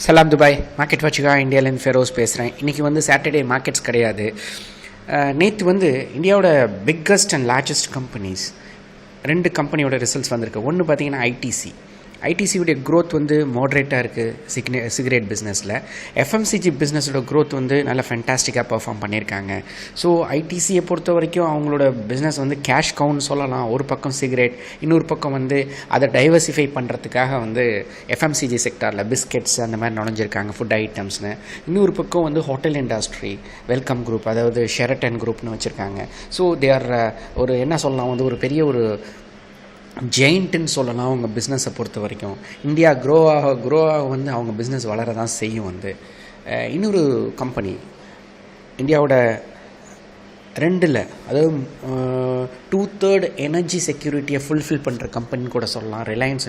சலாம் Dubai market வாட்சுக்கா இந்தியாவிலேருந்து ஃபெரோஸ் பேசுகிறேன். இன்றைக்கி வந்து சாட்டர்டே மார்க்கெட்ஸ் கிடையாது. நேற்று வந்து இந்தியாவோட பிக்கஸ்ட் அண்ட் லார்ஜஸ்ட் கம்பெனிஸ் 2 கம்பெனியோட ரிசல்ட்ஸ் வந்திருக்கு. ஒன்று பார்த்தீங்கன்னா ஐடிசியுடைய க்ரோத் வந்து மாட்ரேட்டாக இருக்குது சிகரெட் பிஸ்னஸில். எஃப்எம்சிஜி பிஸ்னஸோட க்ரோத் வந்து நல்லா ஃபென்டாஸ்டிக்காக பர்ஃபார்ம் பண்ணியிருக்காங்க. ஸோ ஐடிசியை பொறுத்த வரைக்கும் அவங்களோட பிஸ்னஸ் வந்து கேஷ் கவுன்னு சொல்லலாம். ஒரு பக்கம் சிகரெட், இன்னொரு பக்கம் வந்து அதை டைவர்சிஃபை பண்ணுறதுக்காக வந்து எஃப்எம்சிஜி செக்டாரில் பிஸ்கெட்ஸ் அந்த மாதிரி நுழைஞ்சிருக்காங்க, ஃபுட் ஐட்டம்ஸ்னு. இன்னொரு பக்கம் வந்து ஹோட்டல் இண்டஸ்ட்ரி, வெல்கம் குரூப், அதாவது ஷெரட்டன் குரூப்னு வச்சுருக்காங்க. ஸோ தே ஆர் ஒரு என்ன சொல்லலாம் வந்து ஒரு பெரிய ஒரு ஜெயிண்ட்டுன்னு சொல்லலாம் அவங்க பிஸ்னஸை பொறுத்த வரைக்கும். இந்தியா க்ரோ ஆக வந்து அவங்க பிஸ்னஸ் வளர தான் செய்யும். வந்து இன்னொரு கம்பெனி இந்தியாவோட 2 அதாவது 2/3 எனர்ஜி செக்யூரிட்டியை ஃபுல்ஃபில் பண்ணுற கம்பெனின்னு கூட சொல்லலாம். ரிலையன்ஸ்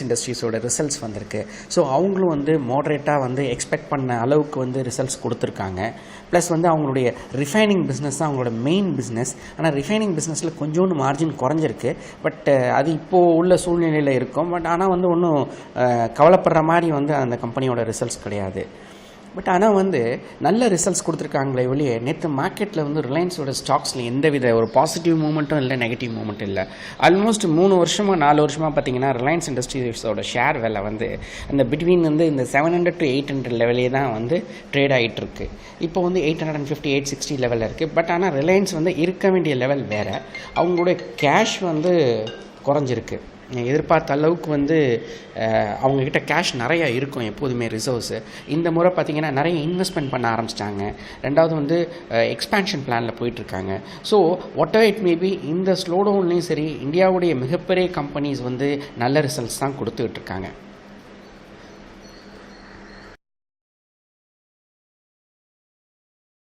இண்டஸ்ட்ரீஸோட ரிசல்ட்ஸ் வந்திருக்கு. ஸோ அவங்களும் வந்து மாட்ரேட்டாக வந்து எக்ஸ்பெக்ட் பண்ண அளவுக்கு வந்து ரிசல்ட்ஸ் கொடுத்துருக்காங்க. ப்ளஸ் வந்து அவங்களுடைய ரிஃபைனிங் பிஸ்னஸ் தான் அவங்களோட மெயின் பிஸ்னஸ். ஆனால் ரிஃபைனிங் பிஸ்னஸில் கொஞ்சோண்டு மார்ஜின் குறைஞ்சிருக்கு. பட் அது இப்போது உள்ள சூழ்நிலையில் இருக்கும். பட் ஆனால் வந்து ஒன்றும் கவலைப்படுற மாதிரி வந்து அந்த கம்பெனியோட ரிசல்ட்ஸ் கிடையாது. பட் ஆனால் வந்து நல்ல ரிசல்ட்ஸ் கொடுத்துருக்காங்களே வெளியே. நேற்று மார்க்கெட்டில் வந்து ரிலையன்ஸோட ஸ்டாக்ஸில் எந்தவித ஒரு பாசிட்டிவ் மூமெண்ட்டும் இல்லை, நெகட்டிவ் மூமெண்ட்டும் இல்லை. ஆல்மோஸ்ட் 3 வருஷமாக 4 வருஷமாக பார்த்தீங்கன்னா ரிலையன்ஸ் இண்டஸ்ட்ரீஸோட ஷேர் விலை வந்து அந்த பிட்வீன் வந்து இந்த 700 to 800 லெவலே தான் வந்து ட்ரேட் ஆகிட்டு இருக்கு. இப்போ வந்து 850 860 லெவலில் இருக்குது. பட் ஆனால் ரிலையன்ஸ் வந்து இருக்க வேண்டிய லெவல் வேறு. அவங்களுடைய கேஷ் வந்து குறைஞ்சிருக்கு. எதிர்பார்த்த அளவுக்கு வந்து அவங்கக்கிட்ட கேஷ் நிறையா இருக்கும் எப்போதுமே, ரிசர்வ்ஸு. இந்த முறை பார்த்திங்கன்னா நிறைய இன்வெஸ்ட்மெண்ட் பண்ண ஆரம்பிச்சிட்டாங்க. ரெண்டாவது வந்து எக்ஸ்பேன்ஷன் பிளானில் போயிட்டுருக்காங்க. So what ever it maybe, இந்த ஸ்லோடவுன்லேயும் சரி இந்தியாவுடைய மிகப்பெரிய கம்பெனிஸ் வந்து நல்ல ரிசல்ட்ஸ் தான் கொடுத்துக்கிட்டு இருக்காங்க.